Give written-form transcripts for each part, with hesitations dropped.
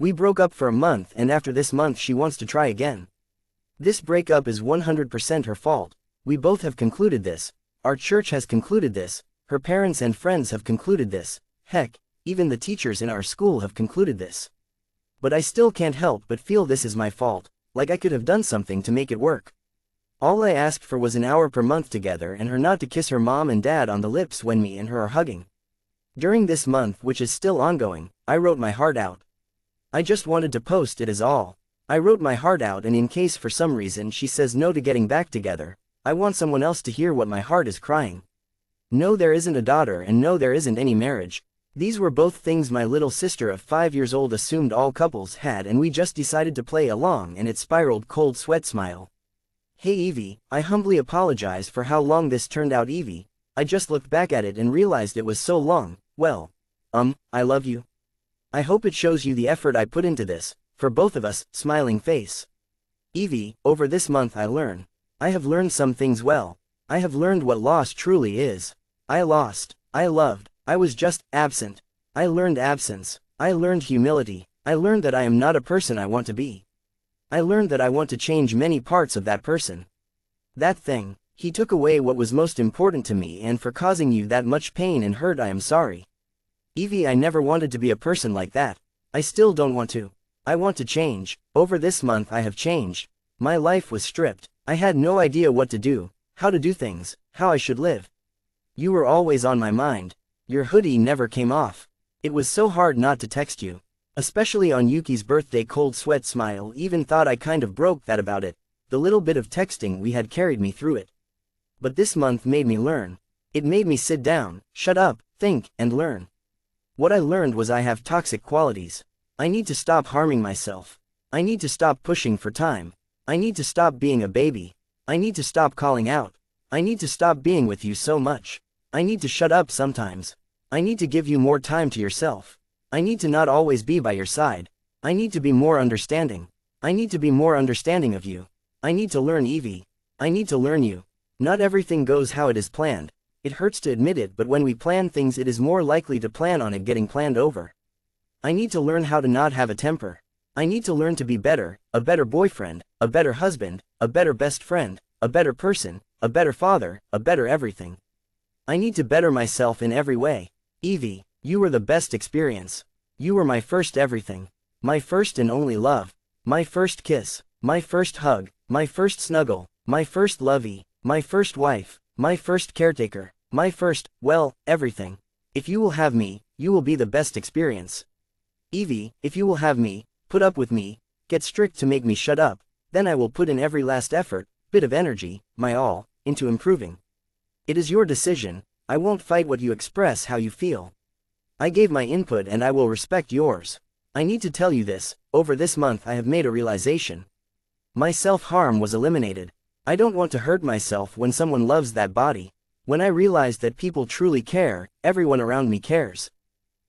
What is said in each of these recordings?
We broke up for a month and after this month she wants to try again. This breakup is 100% her fault. We both have concluded this. Our church has concluded this. Her parents and friends have concluded this. Heck, even the teachers in our school have concluded this. But I still can't help but feel this is my fault, like I could have done something to make it work. All I asked for was an hour per month together and her not to kiss her mom and dad on the lips when me and her are hugging. During this month, which is still ongoing, I wrote my heart out. I just wanted to post it as all. I wrote my heart out, and in case for some reason she says no to getting back together, I want someone else to hear what my heart is crying. No, there isn't a daughter, and no, there isn't any marriage. These were both things my little sister of 5 years old assumed all couples had, and we just decided to play along, and it spiraled. Cold sweat smile. Hey Evie, I humbly apologize for how long this turned out. Evie, I just looked back at it and realized it was so long. Well, I love you. I hope it shows you the effort I put into this, for both of us. Smiling face. Evie, over this month I have learned some things well. I have learned what loss truly is. I lost, I loved, I was just absent. I learned absence. I learned humility. I learned that I am not a person I want to be. I learned that I want to change many parts of that person. That thing, he took away what was most important to me, and for causing you that much pain and hurt I am sorry. Evie, I never wanted to be a person like that. I still don't want to. I want to change. Over this month I have changed. My life was stripped. I had no idea what to do, how to do things, how I should live. You were always on my mind. Your hoodie never came off. It was so hard not to text you. Especially on Yuki's birthday. Cold sweat smile. Even thought I kind of broke that about it. The little bit of texting we had carried me through it. But this month made me learn. It made me sit down, shut up, think, and learn. What I learned was I have toxic qualities. I need to stop harming myself. I need to stop pushing for time. I need to stop being a baby. I need to stop calling out. I need to stop being with you so much. I need to shut up sometimes. I need to give you more time to yourself. I need to not always be by your side. I need to be more understanding. I need to be more understanding of you. I need to learn Evie. I need to learn you. Not everything goes how it is planned. It hurts to admit it, but when we plan things it is more likely to plan on it getting planned over. I need to learn how to not have a temper. I need to learn to be better, a better boyfriend, a better husband, a better best friend, a better person, a better father, a better everything. I need to better myself in every way. Evie, you were the best experience. You were my first everything. My first and only love. My first kiss. My first hug. My first snuggle. My first lovey. My first wife. My first caretaker. My first, well, everything. If you will have me, you will be the best experience. Evie, if you will have me, put up with me, get strict to make me shut up, then I will put in every last effort, bit of energy, my all, into improving. It is your decision. I won't fight what you express, how you feel. I gave my input and I will respect yours. I need to tell you this, over this month I have made a realization. My self-harm was eliminated. I don't want to hurt myself when someone loves that body. When I realized that people truly care, everyone around me cares.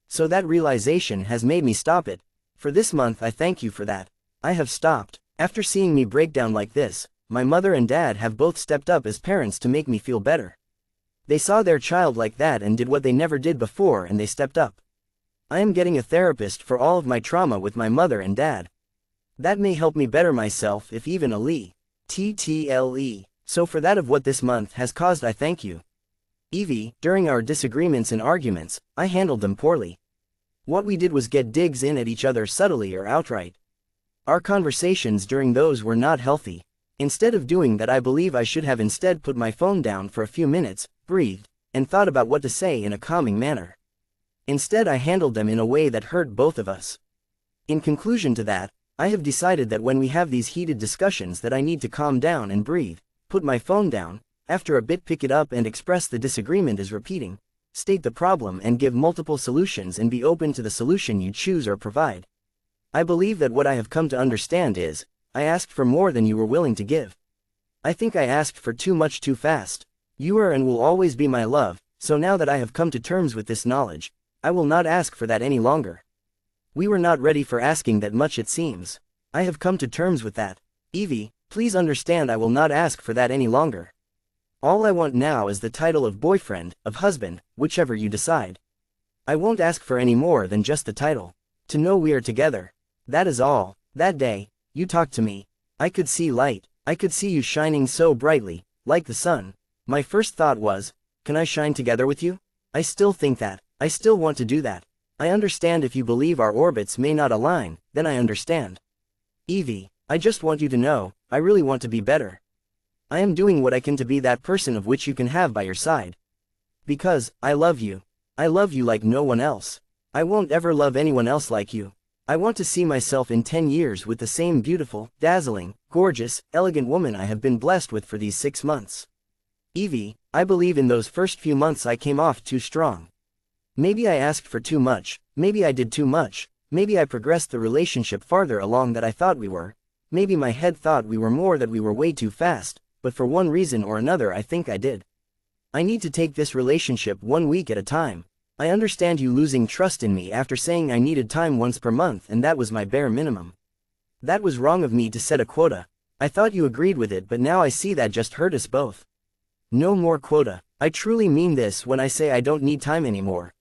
So that realization has made me stop it. For this month I thank you for that. I have stopped. After seeing me break down like this, my mother and dad have both stepped up as parents to make me feel better. They saw their child like that and did what they never did before, and they stepped up. I am getting a therapist for all of my trauma with my mother and dad. That may help me better myself, if even a lee. TTLE. So for that of what this month has caused I thank you. Evie, during our disagreements and arguments, I handled them poorly. What we did was get digs in at each other subtly or outright. Our conversations during those were not healthy. Instead of doing that, I believe I should have instead put my phone down for a few minutes, breathed, and thought about what to say in a calming manner. Instead I handled them in a way that hurt both of us. In conclusion to that, I have decided that when we have these heated discussions that I need to calm down and breathe, put my phone down, after a bit pick it up and express the disagreement as repeating, state the problem and give multiple solutions and be open to the solution you choose or provide. I believe that what I have come to understand is, I asked for more than you were willing to give. I think I asked for too much too fast. You are and will always be my love, so now that I have come to terms with this knowledge, I will not ask for that any longer. We were not ready for asking that much, it seems. I have come to terms with that. Evie, please understand I will not ask for that any longer. All I want now is the title of boyfriend, of husband, whichever you decide. I won't ask for any more than just the title. To know we are together. That is all. That day, you talked to me. I could see light. I could see you shining so brightly, like the sun. My first thought was, can I shine together with you? I still think that. I still want to do that. I understand if you believe our orbits may not align, then I understand. Evie, I just want you to know, I really want to be better. I am doing what I can to be that person of which you can have by your side. Because, I love you. I love you like no one else. I won't ever love anyone else like you. I want to see myself in 10 years with the same beautiful, dazzling, gorgeous, elegant woman I have been blessed with for these 6 months. Evie, I believe in those first few months I came off too strong. Maybe I asked for too much, maybe I did too much, maybe I progressed the relationship farther along than I thought we were, maybe my head thought we were more that we were way too fast, but for one reason or another I think I did. I need to take this relationship 1 week at a time. I understand you losing trust in me after saying I needed time once per month and that was my bare minimum. That was wrong of me to set a quota. I thought you agreed with it but now I see that just hurt us both. No more quota. I truly mean this when I say I don't need time anymore.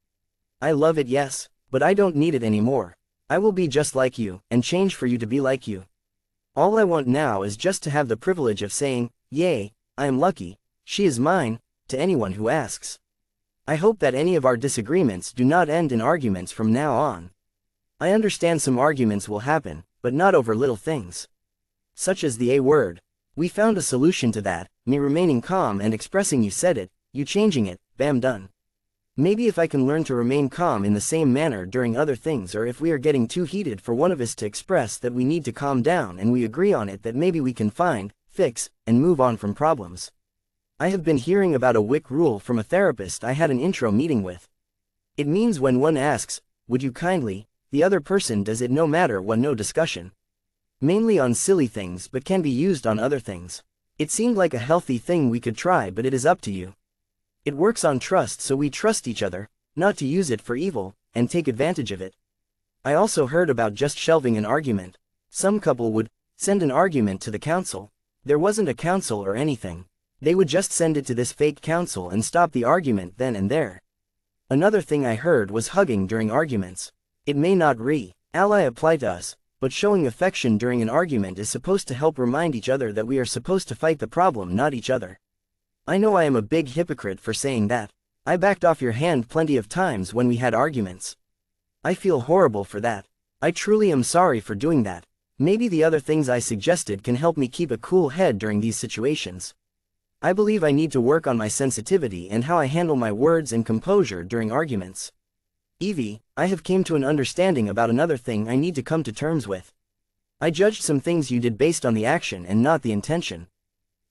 I love it, yes, but I don't need it anymore. I will be just like you, and change for you to be like you. All I want now is just to have the privilege of saying, yay, I am lucky, she is mine, to anyone who asks. I hope that any of our disagreements do not end in arguments from now on. I understand some arguments will happen, but not over little things. Such as the A word. We found a solution to that, me remaining calm and expressing you said it, you changing it, bam done. Maybe if I can learn to remain calm in the same manner during other things, or if we are getting too heated for one of us to express that we need to calm down and we agree on it, that maybe we can find, fix, and move on from problems. I have been hearing about a WIC rule from a therapist I had an intro meeting with. It means when one asks, would you kindly, the other person does it no matter what, no discussion. Mainly on silly things but can be used on other things. It seemed like a healthy thing we could try, but it is up to you. It works on trust, so we trust each other, not to use it for evil, and take advantage of it. I also heard about just shelving an argument. Some couple would send an argument to the council. There wasn't a council or anything. They would just send it to this fake council and stop the argument then and there. Another thing I heard was hugging during arguments. It may not ally apply to us, but showing affection during an argument is supposed to help remind each other that we are supposed to fight the problem, not each other. I know I am a big hypocrite for saying that. I backed off your hand plenty of times when we had arguments. I feel horrible for that. I truly am sorry for doing that. Maybe the other things I suggested can help me keep a cool head during these situations. I believe I need to work on my sensitivity and how I handle my words and composure during arguments. Evie, I have came to an understanding about another thing I need to come to terms with. I judged some things you did based on the action and not the intention.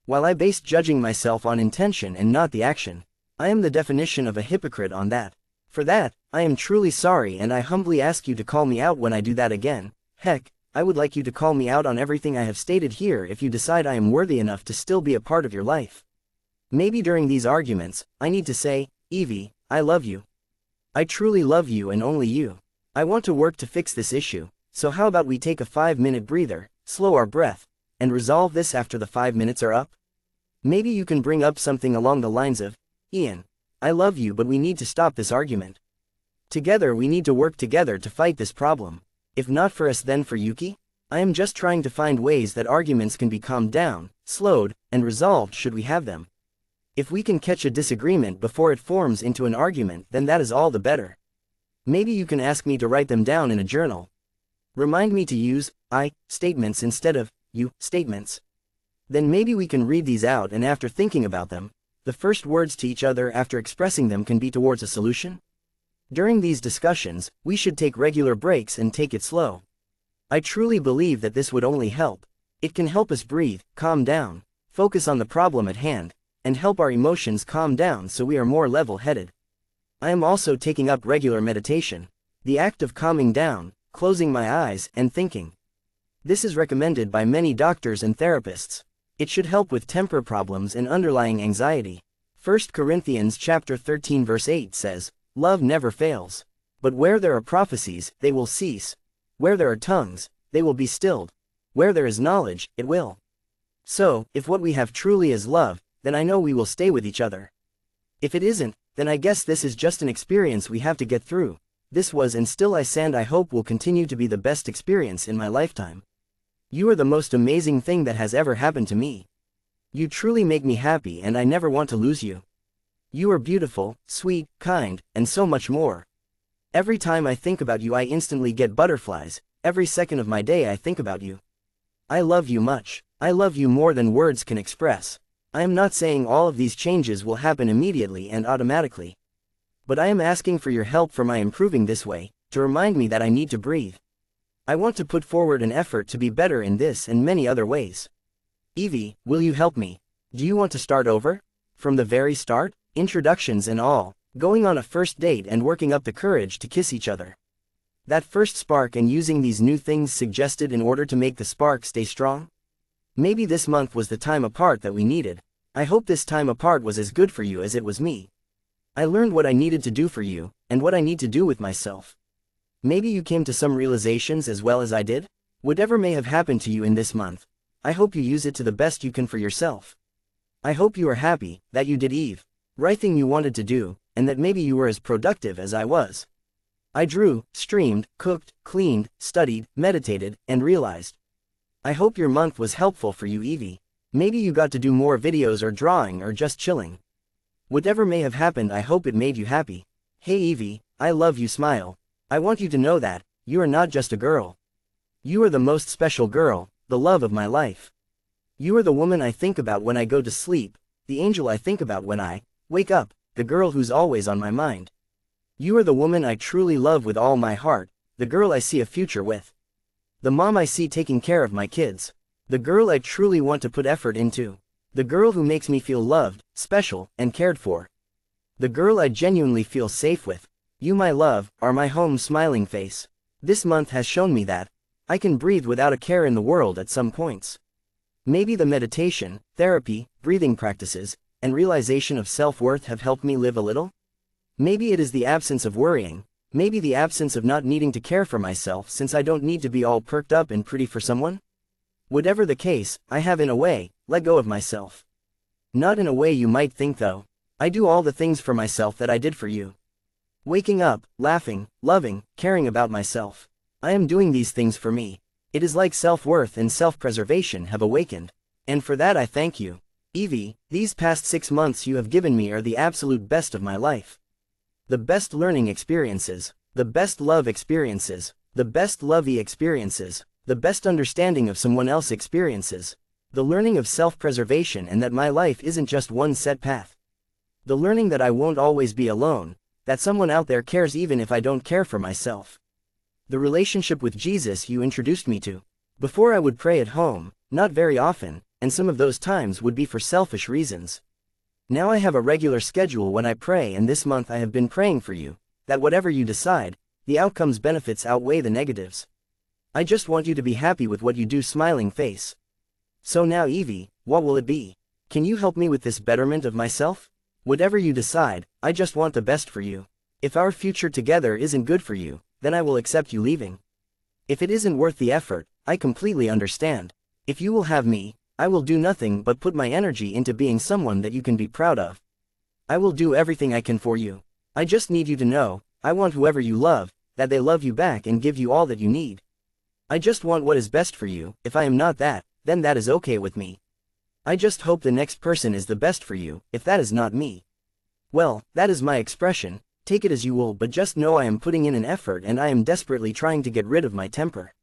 While I based judging myself on intention and not the action, I am the definition of a hypocrite on that. For that, I am truly sorry and I humbly ask you to call me out when I do that again. Heck, I would like you to call me out on everything I have stated here if you decide I am worthy enough to still be a part of your life. Maybe during these arguments, I need to say, Evie, I love you. I truly love you and only you. I want to work to fix this issue, so how about we take a 5-minute breather, slow our breath, and resolve this after the 5 minutes are up? Maybe you can bring up something along the lines of, Ian, I love you but we need to stop this argument. Together we need to work together to fight this problem. If not for us then for Yuki? I am just trying to find ways that arguments can be calmed down, slowed, and resolved should we have them. If we can catch a disagreement before it forms into an argument, then that is all the better. Maybe you can ask me to write them down in a journal. Remind me to use I statements instead of you statements. Then maybe we can read these out and after thinking about them, the first words to each other after expressing them can be towards a solution. During these discussions, we should take regular breaks and take it slow. I truly believe that this would only help. It can help us breathe, calm down, focus on the problem at hand, and help our emotions calm down so we are more level-headed. I am also taking up regular meditation, the act of calming down, closing my eyes, and thinking. This is recommended by many doctors and therapists. It should help with temper problems and underlying anxiety. 1 Corinthians chapter 13 verse 8 says, Love never fails. But where there are prophecies, they will cease. Where there are tongues, they will be stilled. Where there is knowledge, it will. So, if what we have truly is love, then I know we will stay with each other. If it isn't, then I guess this is just an experience we have to get through. This was and still I hope will continue to be the best experience in my lifetime. You are the most amazing thing that has ever happened to me. You truly make me happy and I never want to lose you. You are beautiful, sweet, kind, and so much more. Every time I think about you I instantly get butterflies, every second of my day I think about you. I love you much. I love you more than words can express. I am not saying all of these changes will happen immediately and automatically. But I am asking for your help for my improving this way, to remind me that I need to breathe. I want to put forward an effort to be better in this and many other ways. Evie, will you help me? Do you want to start over? From the very start? Introductions and all, going on a first date and working up the courage to kiss each other. That first spark and using these new things suggested in order to make the spark stay strong? Maybe this month was the time apart that we needed. I hope this time apart was as good for you as it was me. I learned what I needed to do for you, and what I need to do with myself. Maybe you came to some realizations as well as I did? Whatever may have happened to you in this month, I hope you use it to the best you can for yourself. I hope you are happy, that you did right thing you wanted to do, and that maybe you were as productive as I was. I drew, streamed, cooked, cleaned, studied, meditated, and realized. I hope your month was helpful for you, Evie. Maybe you got to do more videos or drawing or just chilling. Whatever may have happened, I hope it made you happy. Hey Evie, I love you. Smile. I want you to know that you are not just a girl. You are the most special girl, the love of my life. You are the woman I think about when I go to sleep, the angel I think about when I wake up, the girl who's always on my mind. You are the woman I truly love with all my heart, the girl I see a future with. The mom I see taking care of my kids. The girl I truly want to put effort into. The girl who makes me feel loved, special, and cared for. The girl I genuinely feel safe with. You, my love, are my home. Smiling face. This month has shown me that I can breathe without a care in the world at some points. Maybe the meditation, therapy, breathing practices, and realization of self-worth have helped me live a little? Maybe it is the absence of worrying, maybe the absence of not needing to care for myself since I don't need to be all perked up and pretty for someone? Whatever the case, I have in a way, let go of myself. Not in a way you might think though. I do all the things for myself that I did for you. Waking up, laughing, loving, caring about myself. I am doing these things for me. It is like self-worth and self-preservation have awakened. And for that I thank you. Evie, these past 6 months you have given me are the absolute best of my life. The best learning experiences, the best love experiences, the best lovey experiences, the best understanding of someone else's experiences, the learning of self-preservation and that my life isn't just one set path. The learning that I won't always be alone, that someone out there cares even if I don't care for myself. The relationship with Jesus you introduced me to. Before I would pray at home, not very often, and some of those times would be for selfish reasons. Now I have a regular schedule when I pray, and this month I have been praying for you, that whatever you decide, the outcome's benefits outweigh the negatives. I just want you to be happy with what you do. Smiling face. So now Evie, what will it be? Can you help me with this betterment of myself? Whatever you decide, I just want the best for you. If our future together isn't good for you, then I will accept you leaving. If it isn't worth the effort, I completely understand. If you will have me, I will do nothing but put my energy into being someone that you can be proud of. I will do everything I can for you. I just need you to know, I want whoever you love, that they love you back and give you all that you need. I just want what is best for you. If I am not that, then that is okay with me. I just hope the next person is the best for you, if that is not me. Well, that is my expression, take it as you will, but just know I am putting in an effort and I am desperately trying to get rid of my temper.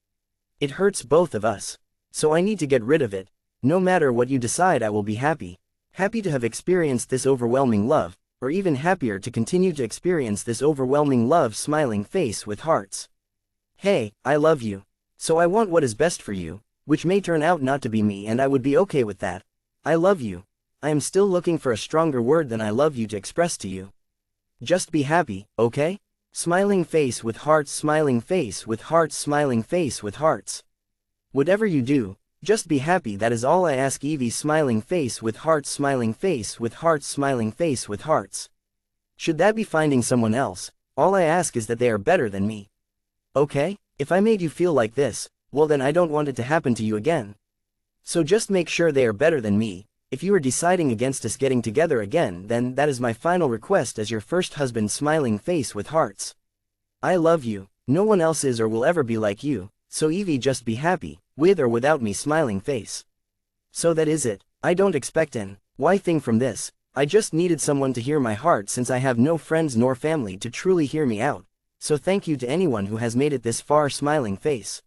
It hurts both of us. So I need to get rid of it. No matter what you decide, I will be happy. Happy to have experienced this overwhelming love, or even happier to continue to experience this overwhelming love. Smiling face with hearts. Hey, I love you. So I want what is best for you, which may turn out not to be me, and I would be okay with that. I love you. I am still looking for a stronger word than I love you to express to you. Just be happy, okay? Smiling face with hearts. Smiling face with hearts. Smiling face with hearts. Whatever you do, just be happy, that is all I ask. Evie. Smiling face with hearts. Smiling face with hearts. Smiling face with hearts. Should that be finding someone else, all I ask is that they are better than me. Okay? If I made you feel like this, well then I don't want it to happen to you again. So just make sure they are better than me. If you are deciding against us getting together again, then that is my final request as your first husband. Smiling face with hearts. I love you, no one else is or will ever be like you, so Evie just be happy, with or without me smiling face. So that is it, I don't expect an why thing from this, I just needed someone to hear my heart since I have no friends nor family to truly hear me out, so thank you to anyone who has made it this far smiling face.